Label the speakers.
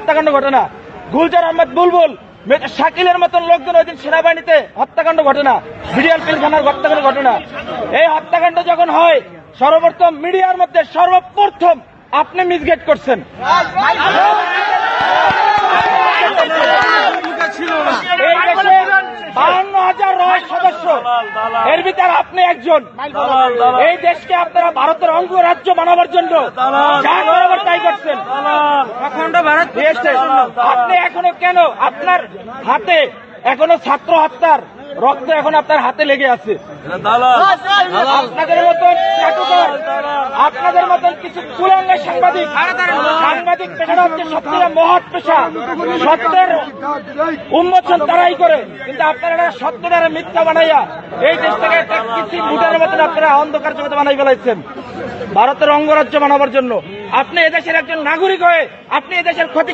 Speaker 1: হত্যাকাণ্ড ঘটে না, গুলজার আহমেদ বুলবুল শাকিলের মতন লোকজন ওই দিন সেনাবাহিনীতে হত্যাকাণ্ড ঘটে না, বিডিআর পিলখানার হত্যাকাণ্ড ঘটে না। এই হত্যাকাণ্ড যখন হয় সর্বপ্রথম মিডিয়ার মধ্যে সর্বপ্রথম আপনি মিসগেট করছেন। এই দেশে 52,000 রয় সদস্য, এর ভিতরে আপনি একজন। এই দেশকে আপনারা ভারতের অঙ্গরাজ্য বানাবার জন্য যা বরাবর তাই করছেন। আপনি এখনো কেন আপনার হাতে এখনো ছাত্র হত্যার রক্ত এখন আপনার হাতে লেগে আছে? আপনাদের মতন আপনাদের মতন কিছু কুলাঙ্গা সাংবাদিক পেশাটা হচ্ছে সত্যিটা মহৎ পেশা, সত্যের উন্মোচন তারাই করে, কিন্তু আপনারা সত্যটারে মিথ্যা বানাইয়া এই দেশটাকে একটা কিছু মুটের মতন আপনারা অন্ধকার জগতে বানাই ফেলাইছেন ভারতের অঙ্গরাজ্য বানাবার জন্য। আপনি এদেশের একজন নাগরিক হয়ে আপনি এদেশের ক্ষতি